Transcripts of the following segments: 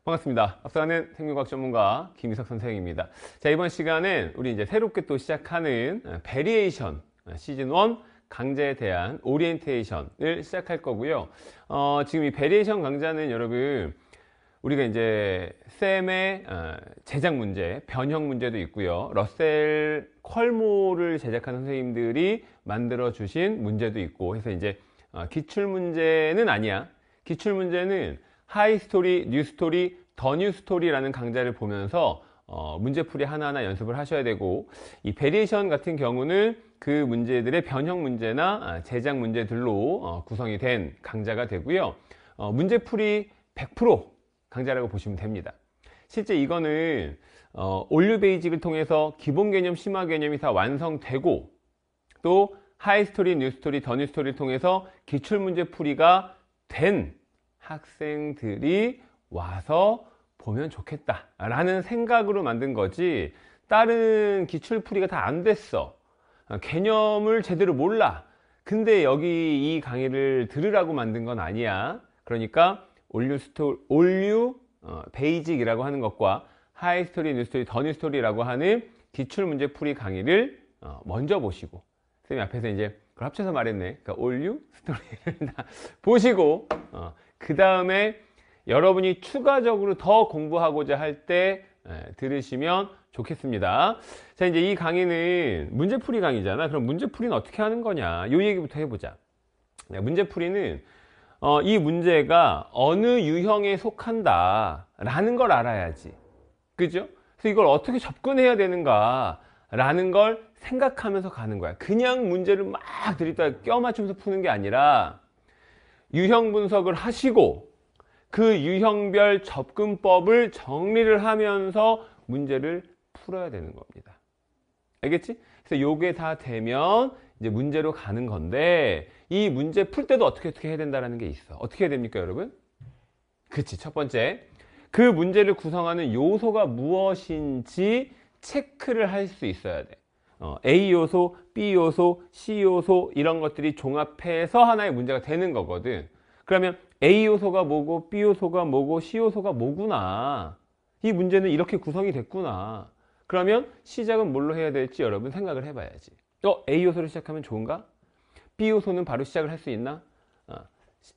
반갑습니다. 앞서가는 생명과학 전문가 김희석 선생입니다. 자, 이번 시간은 우리 이제 새롭게 또 시작하는 베리에이션 시즌 1 강좌에 대한 오리엔테이션을 시작할 거고요. 지금 이 베리에이션 강좌는 여러분 우리가 이제 쌤의 제작 문제, 변형 문제도 있고요. 러셀 컬모를 제작한 선생님들이 만들어 주신 문제도 있고 해서 이제 기출 문제는 아니야. 기출 문제는 하이 스토리, 뉴 스토리, 더 뉴 스토리라는 강좌를 보면서 문제풀이 하나하나 연습을 하셔야 되고, 이 베리에이션 같은 경우는 그 문제들의 변형 문제나 제작 문제들로 구성이 된 강좌가 되고요. 문제풀이 100% 강좌라고 보시면 됩니다. 실제 이거는 올류 베이직을 통해서 기본 개념, 심화 개념이 다 완성되고, 또 하이 스토리, 뉴 스토리, 더 뉴 스토리를 통해서 기출 문제 풀이가 된 학생들이 와서 보면 좋겠다 라는 생각으로 만든 거지, 다른 기출풀이가 다 안 됐어, 개념을 제대로 몰라, 근데 여기 이 강의를 들으라고 만든 건 아니야. 그러니까 올류 베이직이라고 하는 것과 하이 스토리, 뉴 스토리, 더 뉴 스토리라고 하는 기출 문제 풀이 강의를 먼저 보시고, 선생님 앞에서 이제 그걸 합쳐서 말했네. 그러니까 올류 스토리를 다 보시고, 그 다음에 여러분이 추가적으로 더 공부하고자 할 때 들으시면 좋겠습니다. 자, 이제 이 강의는 문제풀이 강의잖아. 그럼 문제풀이는 어떻게 하는 거냐, 이 얘기부터 해보자. 문제풀이는 이 문제가 어느 유형에 속한다 라는 걸 알아야지, 그죠? 그래서 이걸 어떻게 접근해야 되는가 라는 걸 생각하면서 가는 거야. 그냥 문제를 막 들이다 껴 맞추면서 푸는 게 아니라 유형 분석을 하시고 그 유형별 접근법을 정리를 하면서 문제를 풀어야 되는 겁니다. 알겠지? 그래서 요게 다 되면 이제 문제로 가는 건데, 이 문제 풀 때도 어떻게 해야 된다는 게 있어. 어떻게 해야 됩니까, 여러분? 그치, 첫 번째, 그 문제를 구성하는 요소가 무엇인지 체크를 할 수 있어야 돼. A 요소, B 요소, C 요소 이런 것들이 종합해서 하나의 문제가 되는 거거든. 그러면 A 요소가 뭐고, B 요소가 뭐고, C 요소가 뭐구나, 이 문제는 이렇게 구성이 됐구나. 그러면 시작은 뭘로 해야 될지 여러분 생각을 해봐야지. A 요소를 시작하면 좋은가? B 요소는 바로 시작을 할 수 있나?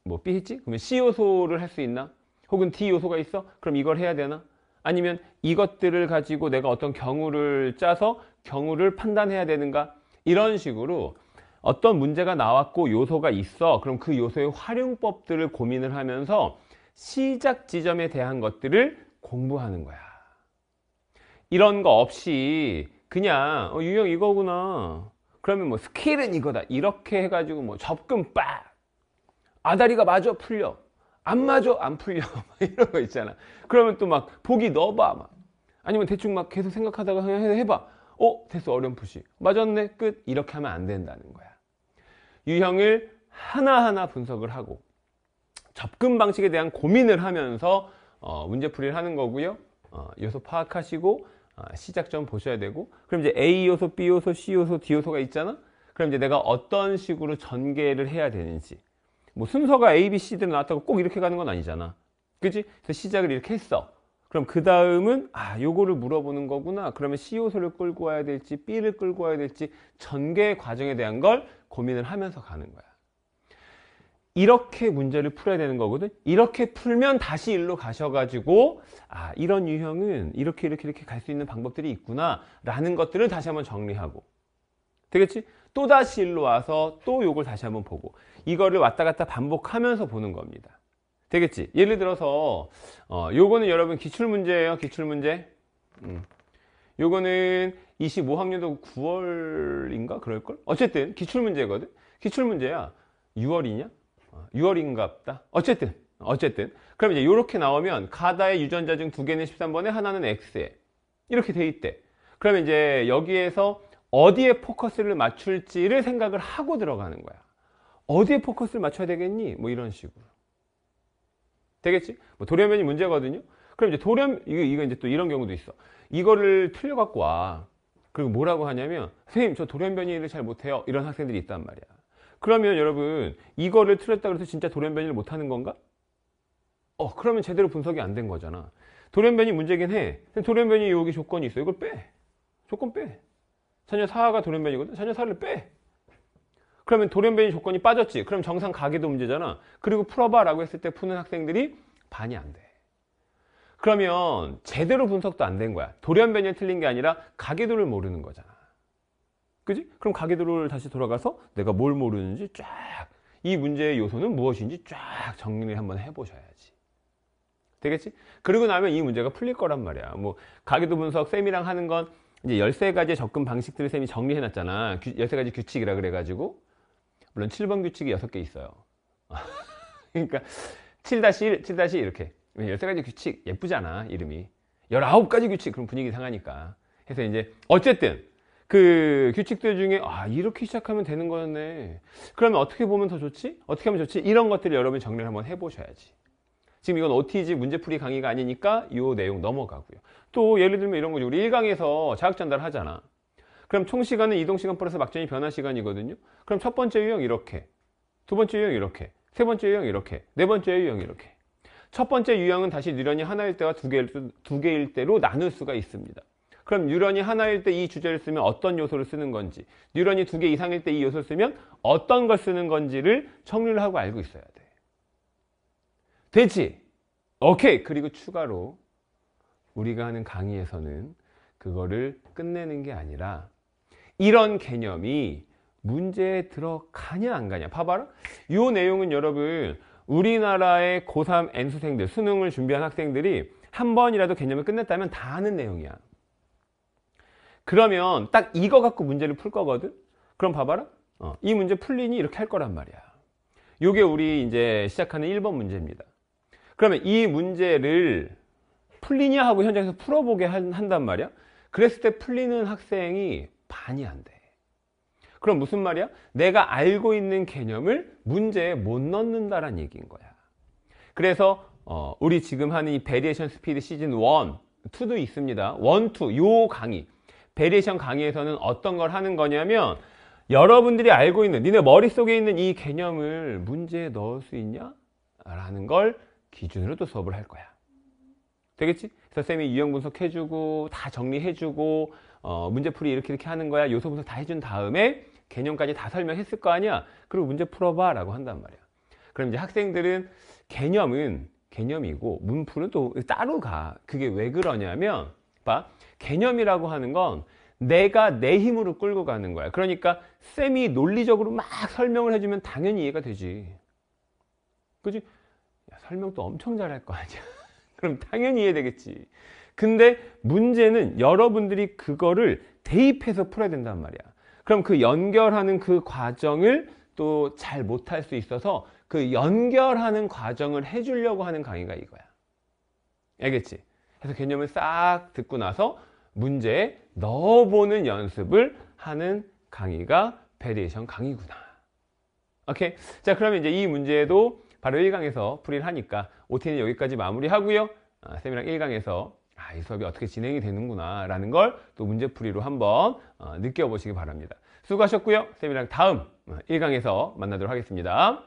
뭐 B 했지? 그러면 C 요소를 할 수 있나? 혹은 D 요소가 있어? 그럼 이걸 해야 되나? 아니면 이것들을 가지고 내가 어떤 경우를 짜서 경우를 판단해야 되는가? 이런 식으로 어떤 문제가 나왔고 요소가 있어. 그럼 그 요소의 활용법들을 고민을 하면서 시작 지점에 대한 것들을 공부하는 거야. 이런 거 없이 그냥 유형 이거구나, 그러면 뭐 스킬은 이거다 이렇게 해가지고 뭐 접근 빡, 아다리가 맞아 풀려, 안 맞아 안 풀려 이런 거 있잖아. 그러면 또 막 보기 넣어봐, 막. 아니면 대충 막 계속 생각하다가 해봐. 됐어, 어렴풋이 맞았네, 끝. 이렇게 하면 안 된다는 거야. 유형을 하나하나 분석을 하고 접근 방식에 대한 고민을 하면서 문제풀이를 하는 거고요. 요소 파악하시고 시작점 보셔야 되고, 그럼 이제 A 요소, B 요소, C 요소, D 요소가 있잖아. 그럼 이제 내가 어떤 식으로 전개를 해야 되는지, 뭐 순서가 A, B, C들 나왔다고 꼭 이렇게 가는 건 아니잖아, 그치? 그래서 시작을 이렇게 했어. 그럼 그 다음은 요거를 물어보는 거구나. 그러면 C 요소를 끌고 와야 될지 B를 끌고 와야 될지 전개 과정에 대한 걸 고민을 하면서 가는 거야. 이렇게 문제를 풀어야 되는 거거든. 이렇게 풀면 다시 일로 가셔가지고 이런 유형은 이렇게 갈 수 있는 방법들이 있구나 라는 것들을 다시 한번 정리하고, 되겠지? 또 다시 일로 와서 또 요걸 다시 한번 보고, 이거를 왔다 갔다 반복하면서 보는 겁니다. 되겠지? 예를 들어서 요거는 여러분 기출문제예요. 기출문제. 요거는 25학년도 9월인가 그럴걸? 어쨌든 기출문제거든. 기출문제야. 6월이냐? 6월인갑다. 어쨌든 그럼 이제 이렇게 나오면 가다의 유전자 중 두 개는 13번에 하나는 X에 이렇게 돼 있대. 그러면 이제 여기에서 어디에 포커스를 맞출지를 생각을 하고 들어가는 거야. 어디에 포커스를 맞춰야 되겠니? 뭐 이런 식으로. 되겠지? 뭐 돌연변이 문제거든요. 그럼 이제 이거 이제 또 이런 경우도 있어. 이거를 틀려 갖고 와. 그리고 뭐라고 하냐면, 선생님 저 돌연변이를 잘 못해요, 이런 학생들이 있단 말이야. 그러면 여러분 이거를 틀렸다 그래서 진짜 돌연변이를 못하는 건가? 그러면 제대로 분석이 안 된 거잖아. 돌연변이 문제긴 해. 돌연변이 여기 조건이 있어. 이걸 빼. 조건 빼. 자녀 4가 돌연변이거든. 자녀 4를 빼. 그러면 돌연변이 조건이 빠졌지. 그럼 정상 가계도 문제잖아. 그리고 풀어봐 라고 했을 때 푸는 학생들이 반이 안 돼. 그러면 제대로 분석도 안 된 거야. 돌연변이 틀린 게 아니라 가계도를 모르는 거잖아. 그지? 그럼 가계도를 다시 돌아가서 내가 뭘 모르는지 쫙, 이 문제의 요소는 무엇인지 쫙 정리를 한번 해보셔야지. 되겠지? 그러고 나면 이 문제가 풀릴 거란 말이야. 뭐 가계도 분석 쌤이랑 하는 건 이제 13가지의 접근 방식들을 쌤이 정리해놨잖아. 13가지 규칙이라 그래가지고. 물론 7번 규칙이 6개 있어요. 그러니까 7-1, 7- 이렇게. 13가지 규칙 예쁘잖아, 이름이. 19가지 규칙, 그럼 분위기 상하니까. 해서 이제 어쨌든 그 규칙들 중에 이렇게 시작하면 되는 거였네. 그러면 어떻게 보면 더 좋지? 어떻게 하면 좋지? 이런 것들을 여러분이 정리를 한번 해보셔야지. 지금 이건 OTG 문제풀이 강의가 아니니까 이 내용 넘어가고요. 또 예를 들면 이런 거죠. 우리 1강에서 자학 전달 하잖아. 그럼 총 시간은 이동 시간 플러스 막전이 변화 시간이거든요. 그럼 첫 번째 유형 이렇게, 두 번째 유형 이렇게, 세 번째 유형 이렇게, 네 번째 유형 이렇게. 첫 번째 유형은 다시 뉴런이 하나일 때와 두 개일 때로 나눌 수가 있습니다. 그럼 뉴런이 하나일 때 이 주제를 쓰면 어떤 요소를 쓰는 건지, 뉴런이 2개 이상일 때 이 요소를 쓰면 어떤 걸 쓰는 건지를 정리를 하고 알고 있어야 돼. 됐지? 오케이. 그리고 추가로 우리가 하는 강의에서는 그거를 끝내는 게 아니라 이런 개념이 문제에 들어가냐 안 가냐. 봐봐라. 이 내용은 여러분 우리나라의 고3 N수생들, 수능을 준비한 학생들이 한 번이라도 개념을 끝냈다면 다 아는 내용이야. 그러면 딱 이거 갖고 문제를 풀 거거든? 그럼 봐봐라. 이 문제 풀리니 이렇게 할 거란 말이야. 요게 우리 이제 시작하는 1번 문제입니다. 그러면 이 문제를 풀리냐 하고 현장에서 풀어보게 한단 말이야. 그랬을 때 풀리는 학생이 반이 안 돼. 그럼 무슨 말이야? 내가 알고 있는 개념을 문제에 못 넣는다라는 얘기인 거야. 그래서 우리 지금 하는 이 베리에이션 스피드 시즌 1, 2도 있습니다. 1, 2, 요 강의. 베리에이션 강의에서는 어떤 걸 하는 거냐면 여러분들이 알고 있는, 니네 머릿속에 있는 이 개념을 문제에 넣을 수 있냐? 라는 걸 기준으로 또 수업을 할 거야. 되겠지? 그래서 쌤이 유형 분석해주고 다 정리해주고 문제풀이 이렇게 하는 거야. 요소 분석 다 해준 다음에 개념까지 다 설명했을 거 아니야. 그리고 문제 풀어봐 라고 한단 말이야. 그럼 이제 학생들은 개념은 개념이고 문풀은 또 따로 가. 그게 왜 그러냐면 봐. 개념이라고 하는 건 내가 내 힘으로 끌고 가는 거야. 그러니까 쌤이 논리적으로 막 설명을 해주면 당연히 이해가 되지. 그지? 설명도 엄청 잘할 거 아니야. 그럼 당연히 이해되겠지. 근데 문제는 여러분들이 그거를 대입해서 풀어야 된단 말이야. 그럼 그 연결하는 그 과정을 또 잘 못할 수 있어서 그 연결하는 과정을 해주려고 하는 강의가 이거야. 알겠지? 그래서 개념을 싹 듣고 나서 문제에 넣어보는 연습을 하는 강의가 베리에이션 강의구나. 오케이? 자, 그러면 이제 이 문제도 바로 1강에서 풀이를 하니까 OT는 여기까지 마무리하고요. 쌤이랑 1강에서 이 수업이 어떻게 진행이 되는구나 라는 걸 또 문제풀이로 한번 느껴보시기 바랍니다. 수고하셨고요. 쌤이랑 다음 1강에서 만나도록 하겠습니다.